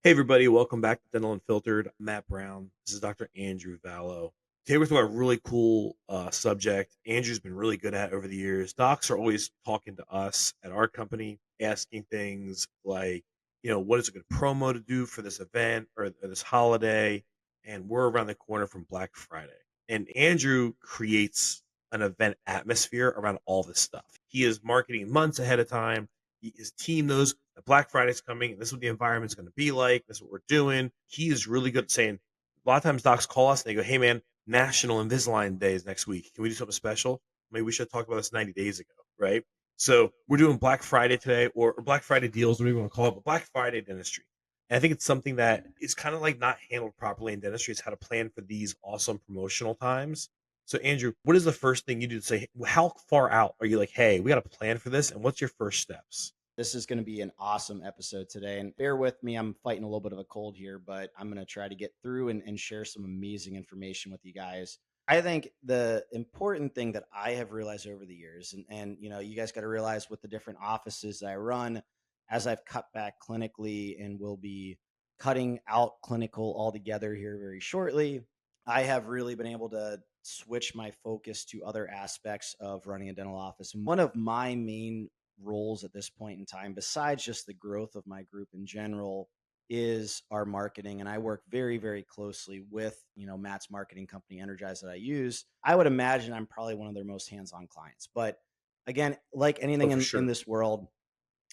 Hey everybody, welcome back to Dental Unfiltered. I'm Matt Brown. This is Dr. Andrew Vallow. Today we're talking about a really cool subject Andrew's been really good at over the years. Docs are always talking to us at our company, asking things like, what is a good promo to do for this event or this holiday? And we're around the corner from Black Friday. And Andrew creates an event atmosphere around all this stuff. He is marketing months ahead of time. His team knows that Black Friday's coming, and this is what the environment's going to be like. This is what we're doing. He is really good at saying. A lot of times, docs call us and they go, "Hey, man, National Invisalign Day is next week. Can we do something special? Maybe we should talk about this 90 days ago, right?" So we're doing Black Friday today, or Black Friday deals, whatever you want to call it, but Black Friday dentistry. And I think it's something that is kind of like not handled properly in dentistry. It's how to plan for these awesome promotional times. So, Andrew, what is the first thing you do to say, how far out are you like, hey, we got to plan for this? And what's your first steps? This is going to be an awesome episode today. And bear with me, I'm fighting a little bit of a cold here, but I'm going to try to get through and share some amazing information with you guys. I think the important thing that I have realized over the years, and you guys got to realize with the different offices that I run, as I've cut back clinically and will be cutting out clinical altogether here very shortly, I have really been able to switch my focus to other aspects of running a dental office. And one of my main roles at this point in time, besides just the growth of my group in general, is our marketing. And I work very, very closely with, Matt's marketing company, Energize, that I use. I would imagine I'm probably one of their most hands-on clients. But again, like Oh, anything for in sure. this world,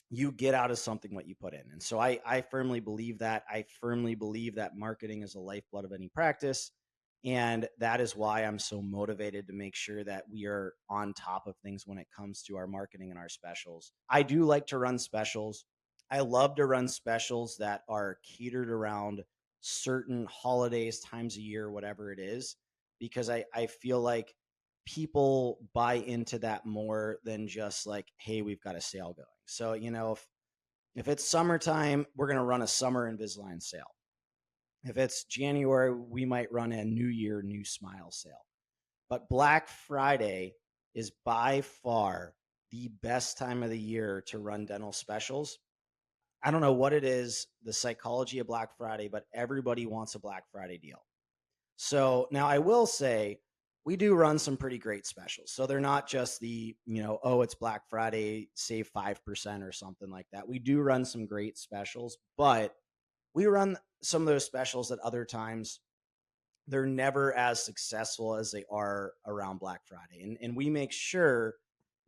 you get out of something what you put in. And so I firmly believe that. I firmly believe that marketing is the lifeblood of any practice. And that is why I'm so motivated to make sure that we are on top of things when it comes to our marketing and our specials. I do like to run specials. I love to run specials that are catered around certain holidays, times a year, whatever it is, because I feel like people buy into that more than just like, hey, we've got a sale going. So, if it's summertime, we're going to run a summer Invisalign sale. If it's January, we might run a New Year, New Smile sale. But Black Friday is by far the best time of the year to run dental specials. I don't know what it is, the psychology of Black Friday, but everybody wants a Black Friday deal. So now I will say we do run some pretty great specials. So they're not just the, oh, it's Black Friday, save 5% or something like that. We do run some great specials, but we run some of those specials at other times. They're never as successful as they are around Black Friday. And we make sure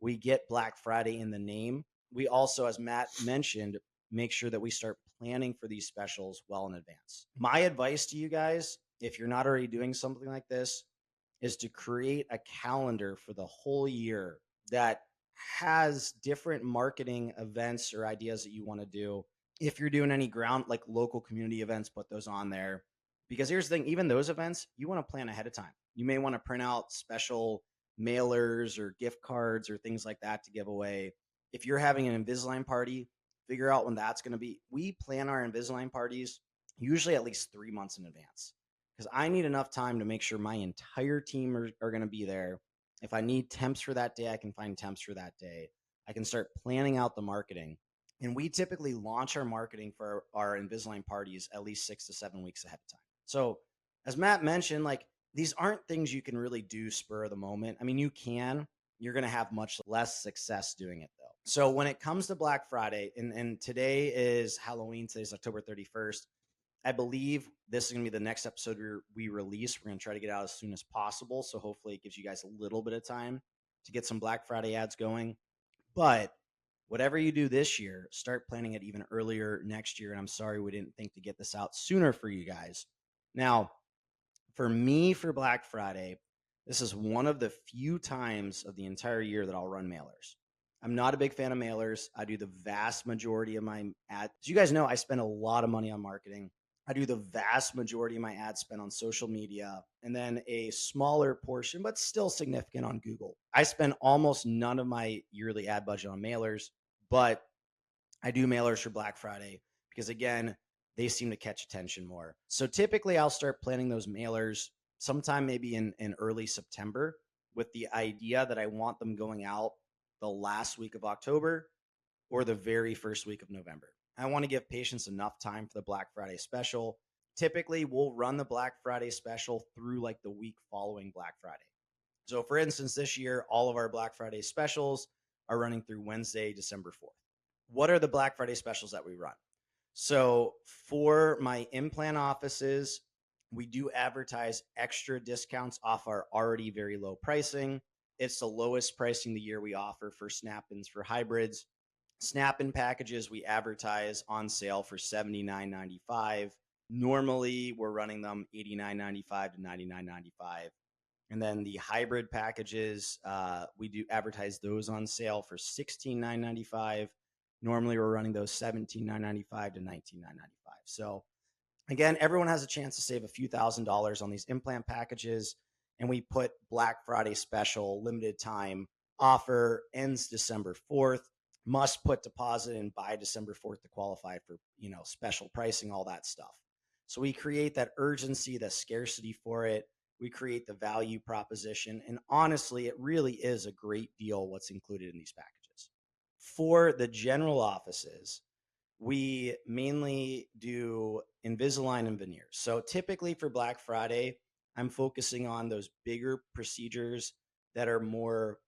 we get Black Friday in the name. We also, as Matt mentioned, make sure that we start planning for these specials well in advance. My advice to you guys, if you're not already doing something like this, is to create a calendar for the whole year that has different marketing events or ideas that you want to do. If you're doing any ground like local community events, put those on there. Because here's the thing, even those events, you want to plan ahead of time. You may want to print out special mailers or gift cards or things like that to give away. If you're having an Invisalign party, figure out when that's going to be. We plan our Invisalign parties usually at least 3 months in advance because I need enough time to make sure my entire team are going to be there. If I need temps for that day, I can find temps for that day. I can start planning out the marketing. And we typically launch our marketing for our Invisalign parties at least 6 to 7 weeks ahead of time. So, as Matt mentioned, like these aren't things you can really do spur of the moment. I mean, you can, you're going to have much less success doing it though. So, when it comes to Black Friday, and today is Halloween, today's October 31st. I believe this is going to be the next episode we release. We're going to try to get out as soon as possible. So hopefully it gives you guys a little bit of time to get some Black Friday ads going. But whatever you do this year, start planning it even earlier next year. And I'm sorry we didn't think to get this out sooner for you guys. Now, for me, for Black Friday, this is one of the few times of the entire year that I'll run mailers. I'm not a big fan of mailers. I do the vast majority of my ads. As you guys know, I spend a lot of money on marketing. I do the vast majority of my ad spend on social media and then a smaller portion, but still significant on Google. I spend almost none of my yearly ad budget on mailers, but I do mailers for Black Friday because, again, they seem to catch attention more. So typically I'll start planning those mailers sometime maybe in early September with the idea that I want them going out the last week of October or the very first week of November. I want to give patients enough time for the Black Friday special. Typically, we'll run the Black Friday special through like the week following Black Friday. So, for instance, this year, all of our Black Friday specials are running through Wednesday, December 4th. What are the Black Friday specials that we run? So, for my implant offices, we do advertise extra discounts off our already very low pricing. It's the lowest pricing the year we offer for snap ins for hybrids. Snap in packages we advertise on sale for $79.95. Normally, we're running them $89.95 to $99.95. And then the hybrid packages, we do advertise those on sale for $16,995. Normally, we're running those $17,995 to $19,995. So again, everyone has a chance to save a few $1,000s on these implant packages. And we put Black Friday special, limited time offer, ends December 4th. Must put deposit in by December 4th to qualify for, special pricing, all that stuff. So we create that urgency, the scarcity for it. We create the value proposition. And honestly, it really is a great deal what's included in these packages. For the general offices, we mainly do Invisalign and veneers. So typically for Black Friday, I'm focusing on those bigger procedures that are more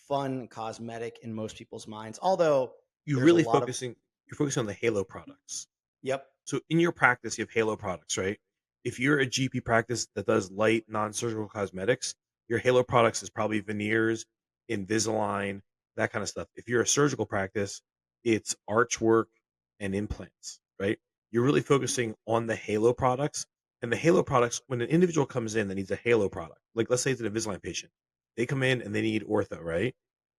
fun, cosmetic in most people's minds. Although You there's a really lot of, focusing you're focusing on the halo products. yep. So in your practice, you have halo products, right? If you're a GP practice that does light non-surgical cosmetics, your halo products is probably veneers, Invisalign, that kind of stuff. If you're a surgical practice, it's arch work and implants, right? You're really focusing on the halo products. And the halo products, when an individual comes in that needs a halo product, like let's say it's an Invisalign patient, they come in and they need ortho, right?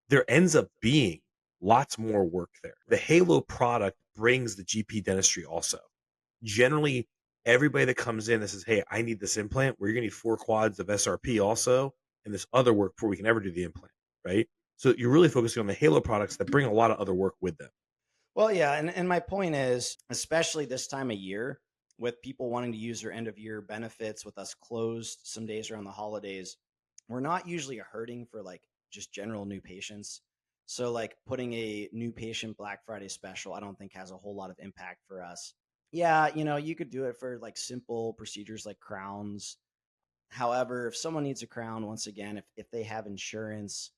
There ends up being lots more work there. The halo product brings the GP dentistry also. Generally, everybody that comes in that says, "Hey, I need this implant," where you're gonna need 4 quads of SRP also, and this other work before we can ever do the implant, right? So you're really focusing on the halo products that bring a lot of other work with them. Well, yeah. And my point is, especially this time of year, with people wanting to use their end of year benefits, with us closed some days around the holidays, we're not usually hurting for like just general new patients. So, like putting a new patient Black Friday special, I don't think has a whole lot of impact for us. Yeah, you could do it for like simple procedures like crowns. However, if someone needs a crown, once again, if they have insurance,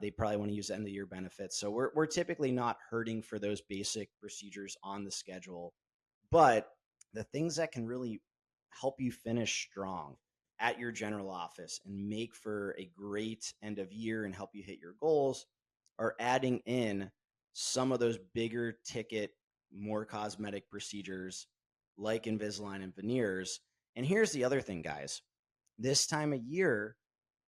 they probably want to use end of year benefits. So we're typically not hurting for those basic procedures on the schedule. But the things that can really help you finish strong at your general office and make for a great end of year and help you hit your goals are adding in some of those bigger ticket, more cosmetic procedures like Invisalign and veneers. And here's the other thing, guys, this time of year,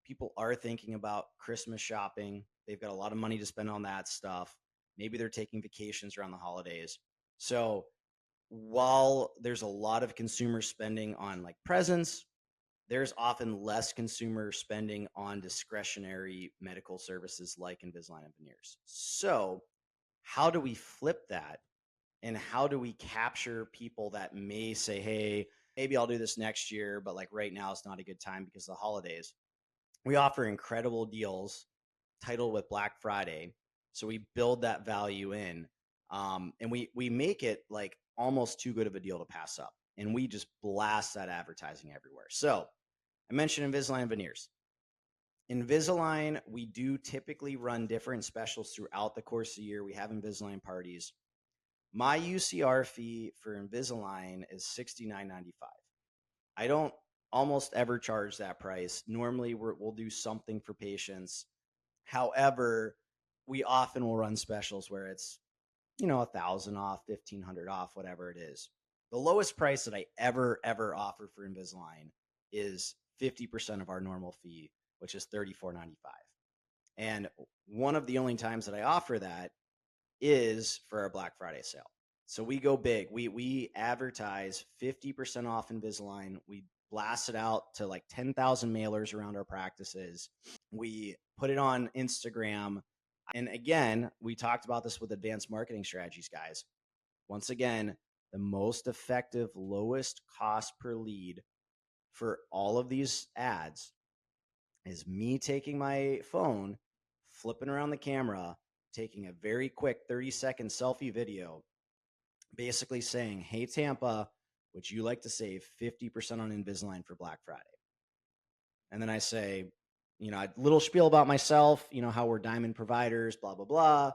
people are thinking about Christmas shopping. They've got a lot of money to spend on that stuff. Maybe they're taking vacations around the holidays. So while there's a lot of consumer spending on like presents, there's often less consumer spending on discretionary medical services like Invisalign and veneers. So how do we flip that? And how do we capture people that may say, hey, maybe I'll do this next year, but like right now it's not a good time because of the holidays? We offer incredible deals titled with Black Friday. So we build that value in, and we make it like almost too good of a deal to pass up. And we just blast that advertising everywhere. So I mentioned Invisalign veneers. Invisalign, we do typically run different specials throughout the course of the year. We have Invisalign parties. My UCR fee for Invisalign is $69.95. I don't almost ever charge that price. Normally, we'll do something for patients. However, we often will run specials where it's 1,000 off, 1,500 off, whatever it is. The lowest price that I ever offer for Invisalign is 50% of our normal fee, which is $34.95. And one of the only times that I offer that is for our Black Friday sale. So we go big. We advertise 50% off Invisalign. We blast it out to like 10,000 mailers around our practices. We put it on Instagram. And again, we talked about this with advanced marketing strategies, guys. Once again, the most effective, lowest cost per lead for all of these ads is me taking my phone, flipping around the camera, taking a very quick 30-second selfie video, basically saying, "Hey, Tampa, would you like to save 50% on Invisalign for Black Friday?" And then I say, a little spiel about myself, how we're diamond providers, blah, blah, blah.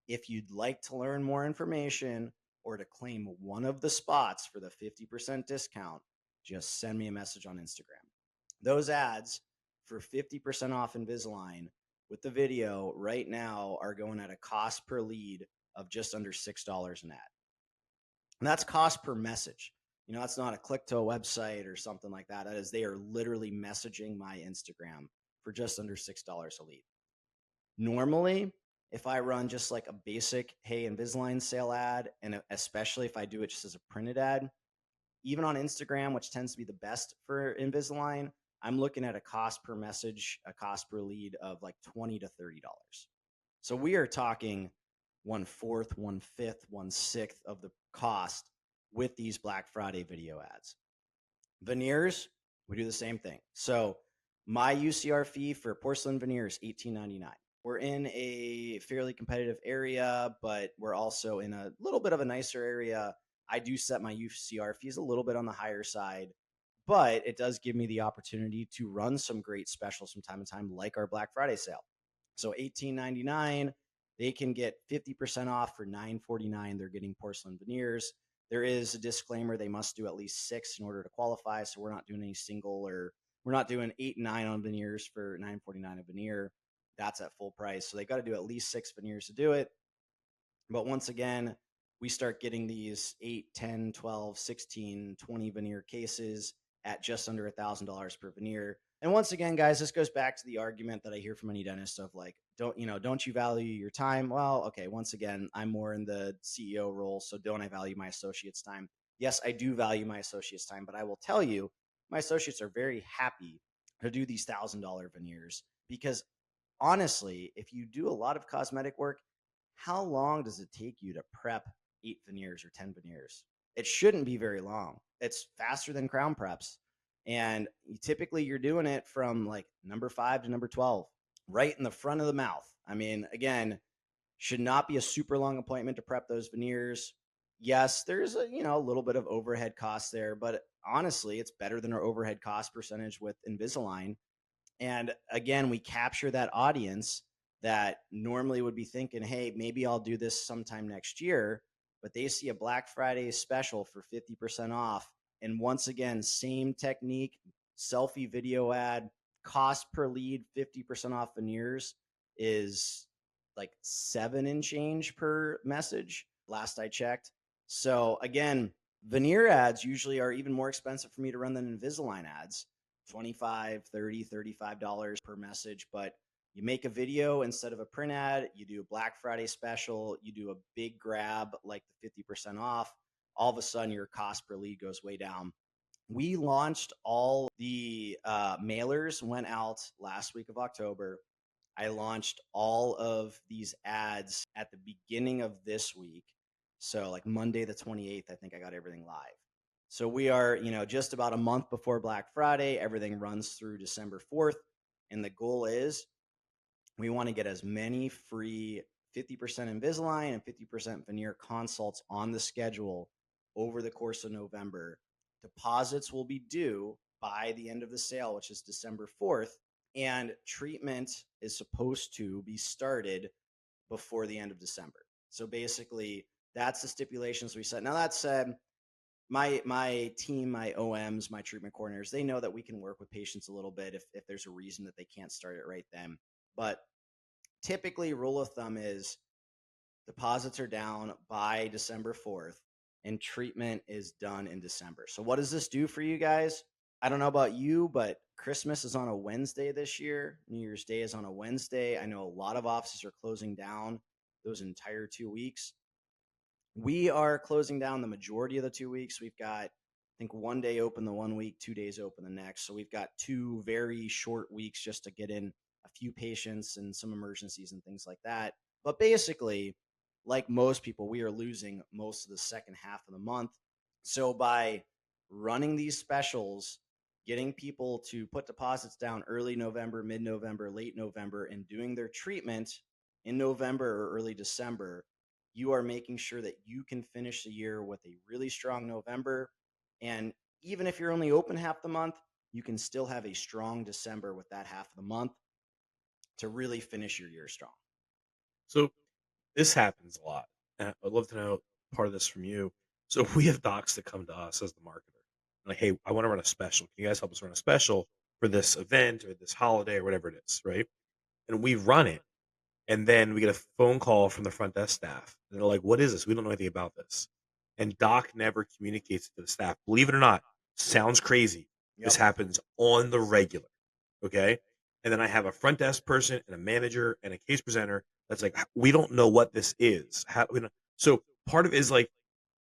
If you'd like to learn more information or to claim one of the spots for the 50% discount, just send me a message on Instagram. Those ads for 50% off Invisalign with the video right now are going at a cost per lead of just under $6 an ad. And that's cost per message. That's not a click to a website or something like that. That is, they are literally messaging my Instagram for just under $6 a lead. Normally, if I run just like a basic, hey, Invisalign sale ad, and especially if I do it just as a printed ad, even on Instagram, which tends to be the best for Invisalign, I'm looking at a cost per message, a cost per lead of like $20 to $30. So we are talking 1/4, 1/5, 1/6 of the cost with these Black Friday video ads. Veneers, we do the same thing. So my UCR fee for porcelain veneers, $18.99. We're in a fairly competitive area, but we're also in a little bit of a nicer area. I do set my UCR fees a little bit on the higher side, but it does give me the opportunity to run some great specials from time to time, like our Black Friday sale. So $18.99, they can get 50% off for $9.49. They're getting porcelain veneers. There is a disclaimer, they must do at least 6 in order to qualify. So we're not doing any single, or we're not doing 8 and 9 on veneers for $9.49 a veneer. That's at full price. So they got to do at least 6 veneers to do it. But once again, we start getting these 8, 10, 12, 16, 20 veneer cases at just under $1,000 per veneer. And once again, guys, this goes back to the argument that I hear from any dentist of like, don't you value your time? Well, okay, once again, I'm more in the CEO role, so don't I value my associates' time? Yes, I do value my associates' time, but I will tell you, my associates are very happy to do these $1,000 veneers because honestly, if you do a lot of cosmetic work, how long does it take you to prep 8 veneers or 10 veneers? It shouldn't be very long. It's faster than crown preps. And typically you're doing it from like number 5 to number 12, right in the front of the mouth. I mean, again, should not be a super long appointment to prep those veneers. Yes, there's a little bit of overhead cost there, but honestly, it's better than our overhead cost percentage with Invisalign. And again, we capture that audience that normally would be thinking, hey, maybe I'll do this sometime next year, but they see a Black Friday special for 50% off. And once again, same technique, selfie video ad, cost per lead, 50% off veneers is like 7 and change per message, last I checked. So again, veneer ads usually are even more expensive for me to run than Invisalign ads. 25, 30, $35 per message, but you make a video instead of a print ad, you do a Black Friday special, you do a big grab like the 50% off, all of a sudden your cost per lead goes way down. We launched all the mailers, went out last week of October. I launched all of these ads at the beginning of this week. So like Monday the 28th, I think I got everything live. So we are, just about a month before Black Friday. Everything runs through December 4th. And the goal is we want to get as many free 50% Invisalign and 50% veneer consults on the schedule over the course of November. Deposits will be due by the end of the sale, which is December 4th. And treatment is supposed to be started before the end of December. So basically, that's the stipulations we set. Now, that said, my team, my OMs, my treatment coordinators, they know that we can work with patients a little bit if there's a reason that they can't start it right then. But typically, rule of thumb is deposits are down by December 4th and treatment is done in December. So what does this do for you guys? I don't know about you, but Christmas is on a Wednesday this year. New Year's Day is on a Wednesday. I know a lot of offices are closing down those entire 2 weeks. We are closing down the majority of the 2 weeks. We've got, I think, 1 day open the 1 week, 2 days open the next. So we've got 2 very short weeks just to get in a few patients and some emergencies and things like that. But basically, like most people, we are losing most of the second half of the month. So by running these specials, getting people to put deposits down early November, mid November, late November, and doing their treatment in November or early December, you are making sure that you can finish the year with a really strong November. And even if you're only open half the month, you can still have a strong December with that half of the month to really finish your year strong. So this happens a lot, and I'd love to know part of this from you. So we have docs that come to us as the marketer, like, "Hey, I want to run a special. Can you guys help us run a special for this event or this holiday or whatever it is?" Right? And we run it, and then we get a phone call from the front desk staff, and they're like, "What is this? We don't know anything about this." And doc never communicates to the staff. Believe it or not, sounds crazy. This Yep. happens on the regular. Okay. And then I have a front desk person and a manager and a case presenter that's like, we don't know what this is. How, you know? So part of it is like,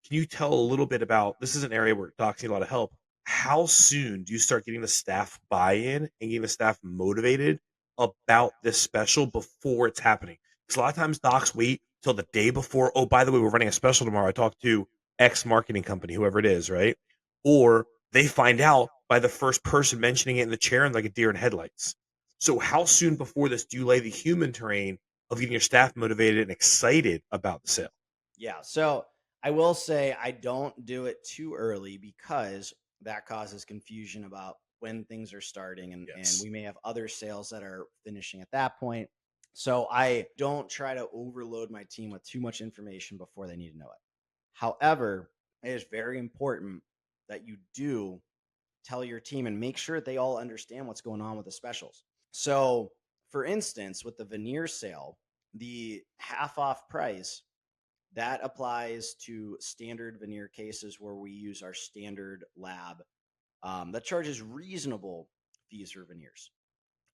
can you tell a little bit about this is an area where docs need a lot of help. How soon do you start getting the staff buy-in and getting the staff motivated about this special before it's happening? Because a lot of times docs wait till the day before. Oh, by the way, we're running a special tomorrow. I talked to X marketing company, whoever it is, right? Or they find out by the first person mentioning it in the chair and like a deer in headlights. So how soon before this do you lay the human terrain of getting your staff motivated and excited about the sale? Yeah. So I will say I don't do it too early because that causes confusion about when things are starting, and Yes. we may have other sales that are finishing at that point. So I don't try to overload my team with too much information before they need to know it. However, it is very important that you do tell your team and make sure they all understand what's going on with the specials. So, for instance, with the veneer sale, the half off price that applies to standard veneer cases where we use our standard lab that charges reasonable fees for veneers.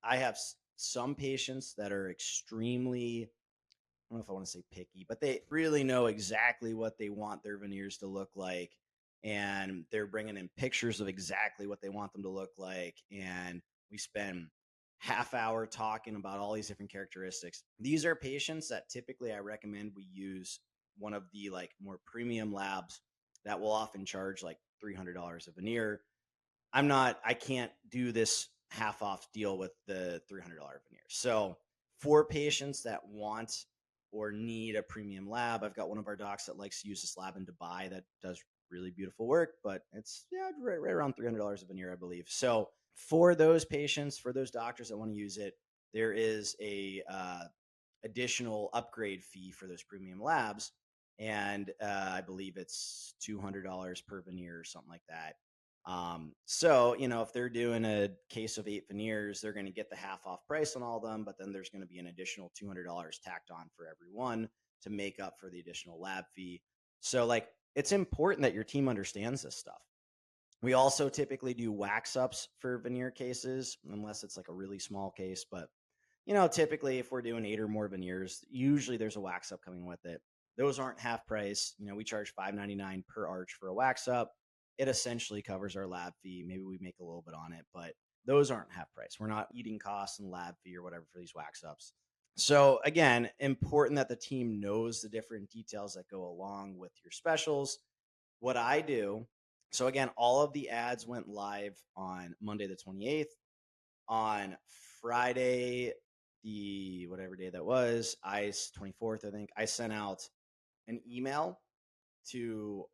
I have some patients that are extremely, I don't know if I want to say picky, but they really know exactly what they want their veneers to look like. And they're bringing in pictures of exactly what they want them to look like. And we spend half hour talking about all these different characteristics. These are patients that typically I recommend we use one of the like more premium labs that will often charge like $300 a veneer. I can't do this half off deal with the $300 veneer. So for patients that want or need a premium lab, I've got one of our docs that likes to use this lab in Dubai that does really beautiful work, but it's right around $300 a veneer, I believe. So for those patients, for those doctors that want to use it, there is a additional upgrade fee for those premium labs. And I believe it's $200 per veneer or something like that. So, if they're doing a case of 8 veneers, they're going to get the half off price on all of them, but then there's going to be an additional $200 tacked on for every one to make up for the additional lab fee. So, like, it's important that your team understands this stuff. We also typically do wax ups for veneer cases, unless it's like a really small case, but typically if we're doing 8 or more veneers, usually there's a wax up coming with it. Those aren't half price. We charge $5.99 per arch for a wax up. It essentially covers our lab fee. Maybe we make a little bit on it, but those aren't half price. We're not eating costs and lab fee or whatever for these wax ups. So again, important that the team knows the different details that go along with your specials. What I do, so again, all of the ads went live on Monday the 28th. On Friday, the whatever day that was, 24th, I think, I sent out an email to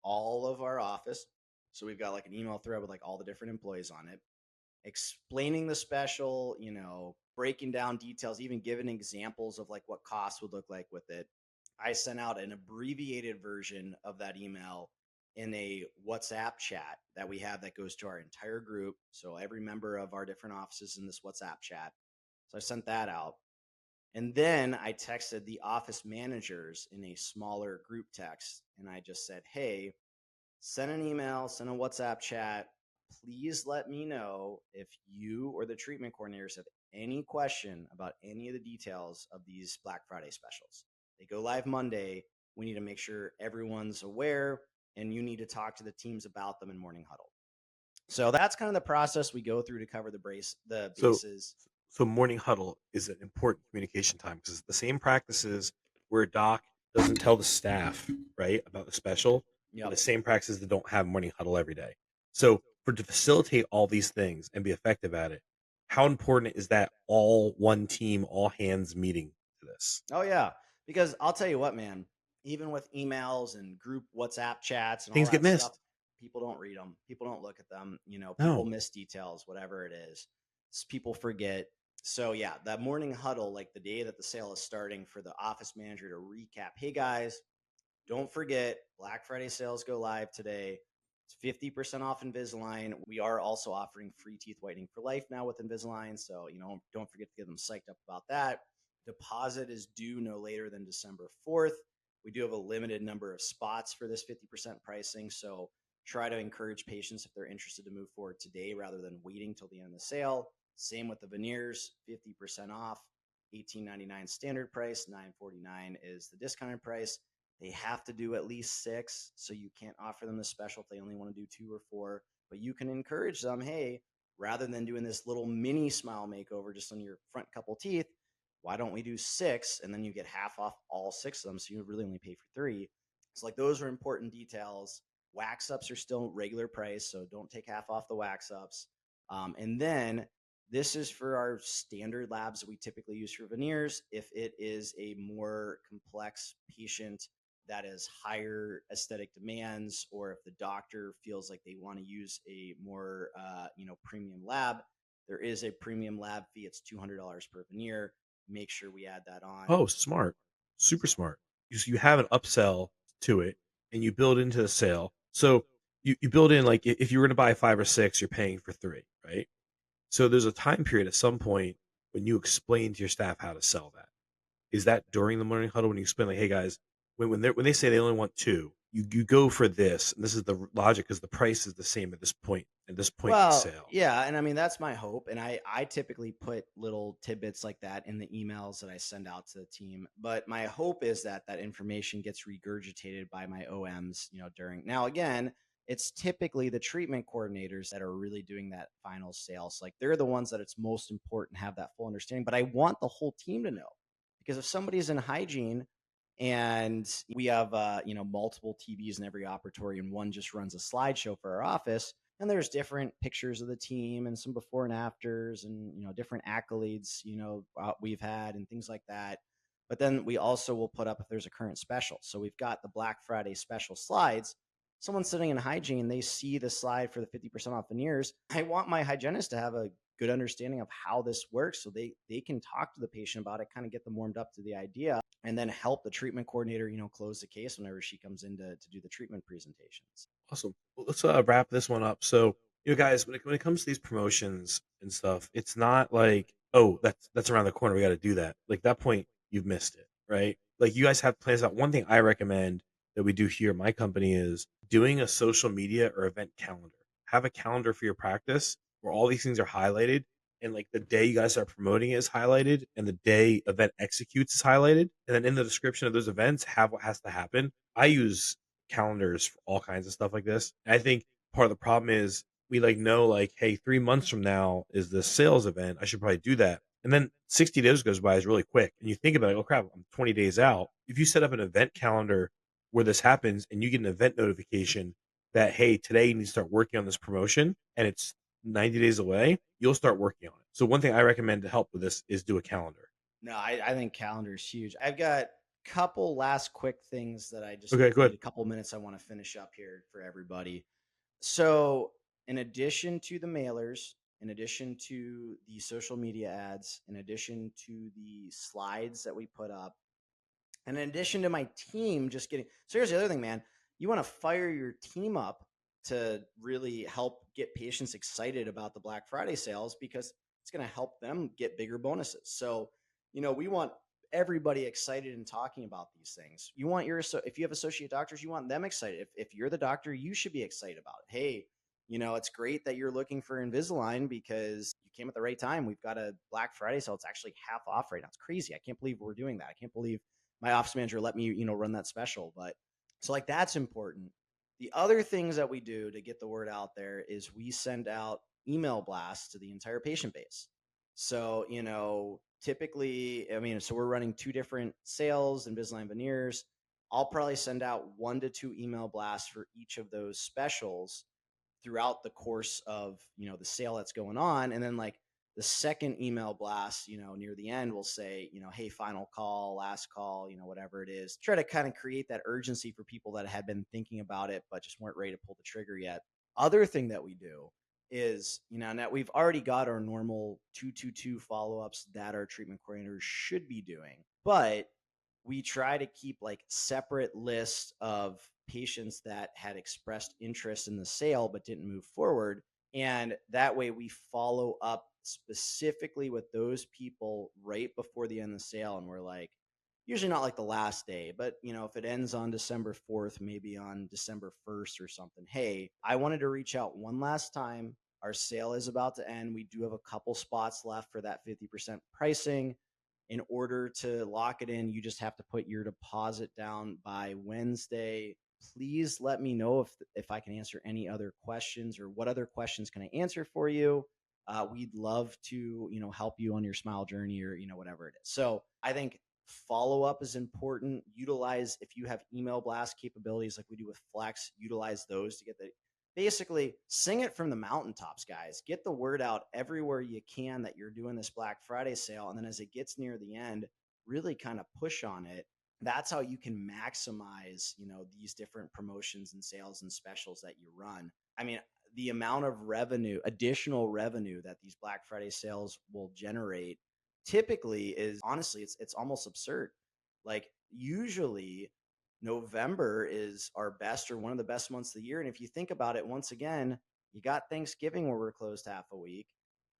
all of our office. So we've got like an email thread with like all the different employees on it, explaining the special, breaking down details, even giving examples of like what costs would look like with it. I sent out an abbreviated version of that email in a WhatsApp chat that we have that goes to our entire group. So every member of our different offices in this WhatsApp chat. So I sent that out. And then I texted the office managers in a smaller group text. And I just said, hey, send an email, send a WhatsApp chat. Please let me know if you or the treatment coordinators have any question about any of the details of these Black Friday specials. They go live Monday. We need to make sure everyone's aware, and you need to talk to the teams about them in morning huddle. So that's kind of the process we go through to cover the So bases. so morning huddle is an important communication time because the same practices where a doc doesn't tell the staff, right, about the special are the Yep. same practices that don't have morning huddle every day. So for to facilitate all these things and be effective at it, how important is that all one team, all hands meeting to this? Oh yeah, because I'll tell you what, man. even with emails and group WhatsApp chats and all Things get that stuff, missed. people don't read them. People don't look at them. People No. miss details, whatever it is. People forget. So yeah, that morning huddle, like the day that the sale is starting, for the office manager to recap, hey guys, don't forget, Black Friday sales go live today. It's 50% off Invisalign. We are also offering free teeth whitening for life now with Invisalign. So, don't forget to get them psyched up about that. Deposit is due no later than December 4th. We do have a limited number of spots for this 50% pricing. So, try to encourage patients, if they're interested, to move forward today rather than waiting till the end of the sale. Same with the veneers, 50% off, $18.99 standard price, $9.49 is the discounted price. They have to do at least 6, so you can't offer them the special if they only want to do 2 or 4. But you can encourage them, hey, rather than doing this little mini smile makeover just on your front couple teeth, why don't we do 6, and then you get half off all 6 of them, so you really only pay for 3. So like, those are important details. Wax ups are still regular price, so don't take half off the wax ups. And then this is for our standard labs that we typically use for veneers. If it is a more complex patient that is higher aesthetic demands, or if the doctor feels like they want to use a more premium lab, there is a premium lab fee. It's $200 per veneer. Make sure we add that on. Oh, smart. Super So smart. You have an upsell to it and you build into the sale. So you build in, like, if you were to buy 5 or 6, you're paying for 3, right? So there's a time period at some point when you explain to your staff how to sell that. Is that during the morning huddle when you explain, like, hey guys, when they say they only want 2, you go for this, and this is the logic because the price is the same at this point in the Well, sale. yeah, and I mean, that's my hope, and I typically put little tidbits like that in the emails that I send out to the team. But my hope is that that information gets regurgitated by my OMs, during. Now again, it's typically the treatment coordinators that are really doing that final sales. Like, they're the ones that it's most important to have that full understanding. But I want the whole team to know, because if somebody's in hygiene and we have multiple TVs in every operatory, and one just runs a slideshow for our office, and there's different pictures of the team and some before and afters, and different accolades we've had and things like that. But then we also will put up if there's a current special. So we've got the Black Friday special slides. Someone sitting in hygiene, they see the slide for the 50% off veneers. I want my hygienist to have a good understanding of how this works, so they can talk to the patient about it, kind of get them warmed up to the idea, and then help the treatment coordinator close the case whenever she comes in to do the treatment presentations. Awesome. Well, let's wrap this one up. So, guys, when it comes to these promotions and stuff, it's not like, oh, that's around the corner. We got to do that. Like, that point, you've missed it, right? Like, you guys have plans out. One thing I recommend that we do here at my company is doing a social media or event calendar. Have a calendar for your practice where all these things are highlighted, and like the day you guys are promoting it is highlighted, and the day event executes is highlighted, and then in the description of those events have what has to happen. I use calendars for all kinds of stuff like this. And I think part of the problem is we like know, like, hey, 3 months from now is the sales event. I should probably do that. And then 60 days goes by is really quick. And you think about it, oh crap, I'm 20 days out. If you set up an event calendar where this happens and you get an event notification that, hey, today you need to start working on this promotion and it's 90 days away, you'll start working on it. So one thing I recommend to help with this is do a calendar. No, I think calendar is huge. I've got a couple last quick things that I just Okay, need good. a couple minutes. I want to finish up here for everybody. So, in addition to the mailers, in addition to the social media ads, in addition to the slides that we put up, and in addition to my team just getting, so here's the other thing, man. You want to fire your team up to really help get patients excited about the Black Friday sales, because it's going to help them get bigger bonuses. So, we want everybody excited and talking about these things. You want if you have associate doctors, you want them excited. If you're the doctor, you should be excited about it. Hey, it's great that you're looking for Invisalign because you came at the right time. We've got a Black Friday sale. It's actually half off right now. It's crazy. I can't believe we're doing that. I can't believe my office manager let me, run that special. But so, like, that's important. The other things that we do to get the word out there is we send out email blasts to the entire patient base. So, typically, I mean, so we're running 2 different sales, Invisalign veneers. I'll probably send out 1 to 2 email blasts for each of those specials throughout the course of the sale that's going on. And then, like, The second email blast, near the end will say, hey, final call, last call, whatever it is. Try to kind of create that urgency for people that had been thinking about it, but just weren't ready to pull the trigger yet. Other thing that we do is, now we've already got our normal 222 follow-ups that our treatment coordinators should be doing, but we try to keep like separate lists of patients that had expressed interest in the sale but didn't move forward. And that way we follow up specifically with those people right before the end of the sale. And we're like, usually not like the last day, but if it ends on December 4th, maybe on December 1st or something. Hey, I wanted to reach out one last time. Our sale is about to end. We do have a couple spots left for that 50% pricing. In order to lock it in, you just have to put your deposit down by Wednesday. Please let me know if I can answer any other questions, or what other questions can I answer for you. We'd love to help you on your smile journey, or whatever it is. So I think follow up is important. Utilize, if you have email blast capabilities like we do with Flex, utilize those to get the, basically sing it from the mountaintops, guys. Get the word out everywhere you can that you're doing this Black Friday sale. And then as it gets near the end, really kind of push on it. That's how you can maximize, these different promotions and sales and specials that you run. I mean, the amount of revenue, additional revenue that these Black Friday sales will generate typically is, honestly, it's almost absurd. Like, usually November is our best, or one of the best months of the year. And if you think about it, once again, you got Thanksgiving where we're closed half a week.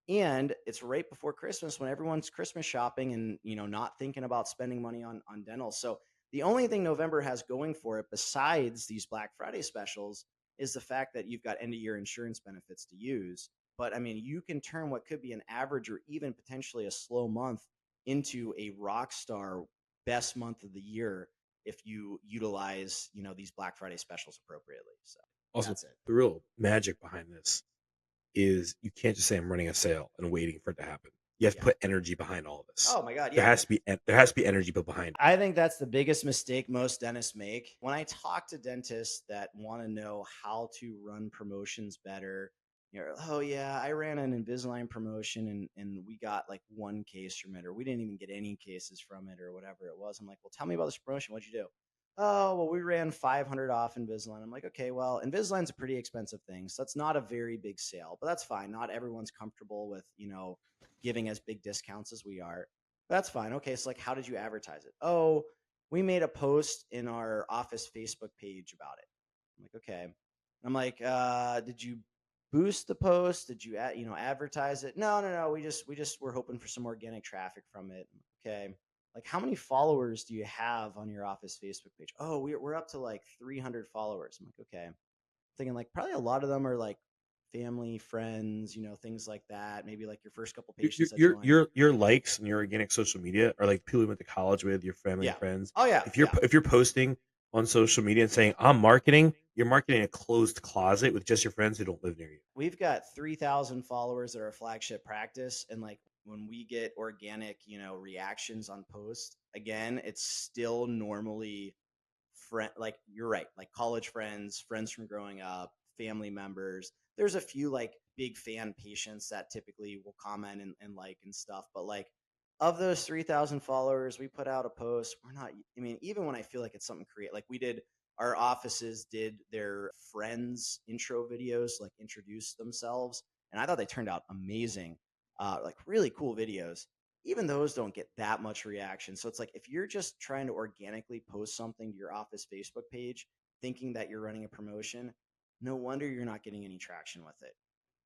And it's right before Christmas when everyone's Christmas shopping and, not thinking about spending money on dental. So the only thing November has going for it, besides these Black Friday specials, is the fact that you've got end of year insurance benefits to use. But I mean, you can turn what could be an average or even potentially a slow month into a rock star best month of the year if you utilize, these Black Friday specials appropriately. So Also, that's it. the real magic behind this is you can't just say I'm running a sale and waiting for it to happen. You have to Yeah. put energy behind all of this. Oh my God. There Yeah. has to be there has to be energy put behind it. I think that's the biggest mistake most dentists make. When I talk to dentists that want to know how to run promotions better, oh yeah, I ran an Invisalign promotion and we got like one case from it, or we didn't even get any cases from it, or whatever it was. I'm like, well, tell me about this promotion. What'd you do? Oh, well, we ran 500 off Invisalign. I'm like, okay, well, Invisalign's a pretty expensive thing, so that's not a very big sale, but that's fine. Not everyone's comfortable with, giving as big discounts as we are. That's fine. Okay, so like, how did you advertise it? Oh, we made a post in our office Facebook page about it. I'm like, okay. I'm like, did you boost the post? Did you advertise it? No, no, no. We just were hoping for some organic traffic from it. Okay. Like, how many followers do you have on your office Facebook page? Oh, we're up to like 300 followers. I'm like, okay. Thinking like probably a lot of them are like family, friends, things like that. Maybe like your first couple Your patients that your join. your your likes and your organic social media are like people you went to college with, your family and Yeah. friends. Oh yeah. Yeah. If you're posting on social media and saying I'm marketing, you're marketing a closed closet with just your friends who don't live near you. We've got 3,000 followers at our flagship practice. And like, when we get organic, reactions on posts, again, it's still normally friend, like, you're right, like college friends, friends from growing up, family members. There's a few like big fan patients that typically will comment and like and stuff, but like, of those 3,000 followers, we put out a post. We're not, I mean, even when I feel like it's something creative, like we did, our offices did their friends intro videos, like introduce themselves. And I thought they turned out amazing, like really cool videos. Even those don't get that much reaction. So it's like, if you're just trying to organically post something to your office Facebook page, thinking that you're running a promotion, no wonder you're not getting any traction with it.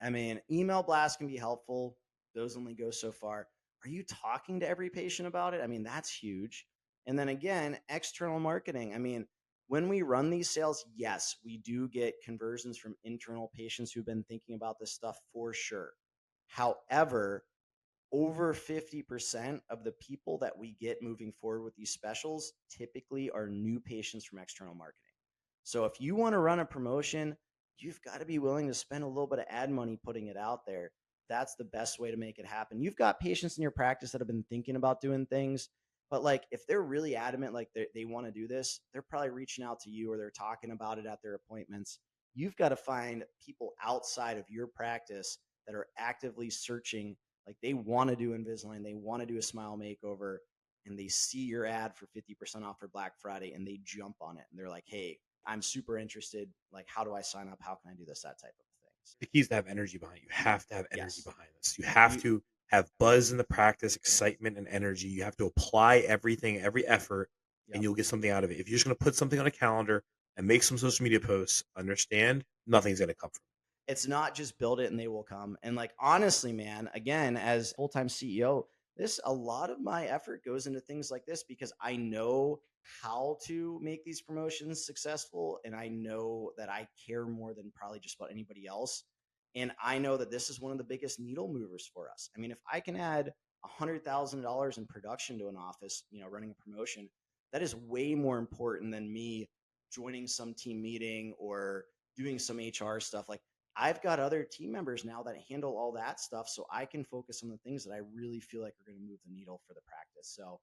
I mean, email blasts can be helpful. Those only go so far. Are you talking to every patient about it? I mean, that's huge. And then again, external marketing. I mean, when we run these sales, yes, we do get conversions from internal patients who've been thinking about this stuff for sure. However, over 50% of the people that we get moving forward with these specials typically are new patients from external marketing. So if you want to run a promotion, you've got to be willing to spend a little bit of ad money putting it out there. That's the best way to make it happen. You've got patients in your practice that have been thinking about doing things, but like, if they're really adamant, like they want to do this, they're probably reaching out to you, or they're talking about it at their appointments. You've got to find people outside of your practice that are actively searching Like they want to do Invisalign, they want to do a smile makeover, and they see your ad for 50% off for Black Friday and they jump on it and they're like, hey, I'm super interested. Like, how do I sign up? How can I do this? That type of things. The key is to have energy behind you. Have to have energy Yes. behind this. You have You, to have buzz in the practice, excitement and energy. You have to apply everything, every effort, and yep. you'll get something out of it. If you're just going to put something on a calendar and make some social media posts, understand nothing's going to come from It's not just build it and they will come. And like honestly, man, again, as full-time CEO, this a lot of my effort goes into things like this because I know how to make these promotions successful and I know that I care more than probably just about anybody else. And I know that this is one of the biggest needle movers for us. I mean, if I can add $100,000 in production to an office, running a promotion, that is way more important than me joining some team meeting or doing some HR stuff. Like I've got other team members now that handle all that stuff so I can focus on the things that I really feel like are going to move the needle for the practice. So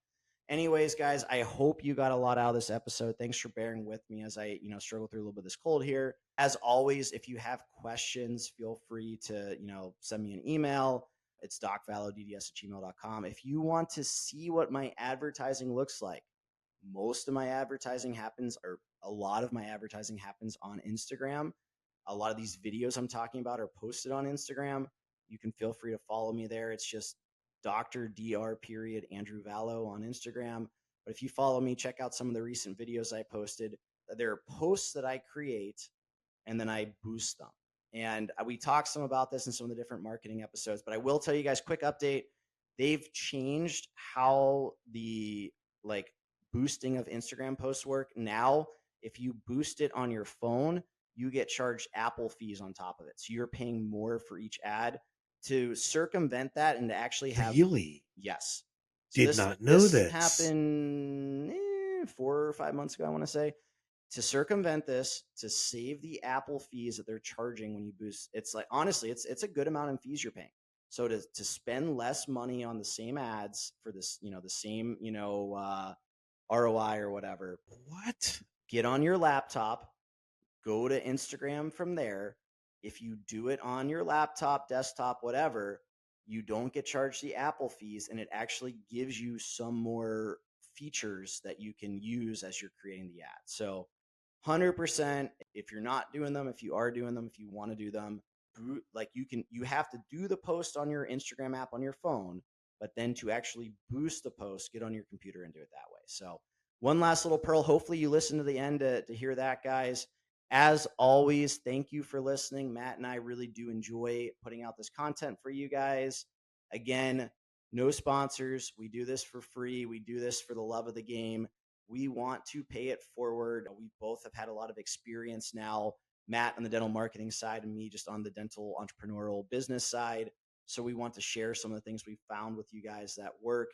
anyways, guys, I hope you got a lot out of this episode. Thanks for bearing with me as I, struggle through a little bit of this cold here. As always, if you have questions, feel free to, send me an email. It's docvallowdds@gmail.com. If you want to see what my advertising looks like, most of my advertising happens, or a lot of my advertising happens on Instagram. A lot of these videos I'm talking about are posted on Instagram. You can feel free to follow me there. It's just Dr. Period Andrew Vallow on Instagram. But if you follow me, check out some of the recent videos I posted. There are posts that I create and then I boost them. And we talked some about this in some of the different marketing episodes, but I will tell you guys quick update. They've changed how the like boosting of Instagram posts work. Now, if you boost it on your phone, you get charged Apple fees on top of it. So you're paying more for each ad to circumvent that and to actually it. have Really? yes. So Did this not know this this. happened 4 or 5 months ago, I want to say. To circumvent this, to save the Apple fees that they're charging when you boost, it's like honestly, it's a good amount in fees you're paying. So to spend less money on the same ads for this, the same, ROI or whatever, What? get on your laptop, go to Instagram from there. If you do it on your laptop, desktop, whatever, you don't get charged the Apple fees and it actually gives you some more features that you can use as you're creating the ad. So 100%, if you're not doing them, if you are doing them, if you want to do them, like you have to do the post on your Instagram app on your phone, but then to actually boost the post, get on your computer and do it that way. So one last little pearl. Hopefully you listen to the end to hear that, guys. As always, thank you for listening. Matt and I really do enjoy putting out this content for you guys. Again, no sponsors. We do this for free. We do this for the love of the game. We want to pay it forward. We both have had a lot of experience now, Matt on the dental marketing side and me just on the dental entrepreneurial business side. So we want to share some of the things we've found with you guys that work.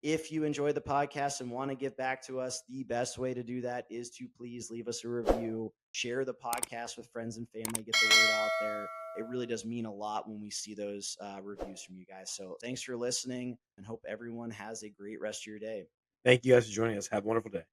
If you enjoy the podcast and want to give back to us, the best way to do that is to please leave us a review, share the podcast with friends and family, get the word out there. It really does mean a lot when we see those reviews from you guys. So thanks for listening and hope everyone has a great rest of your day. Thank you guys for joining us. Have a wonderful day.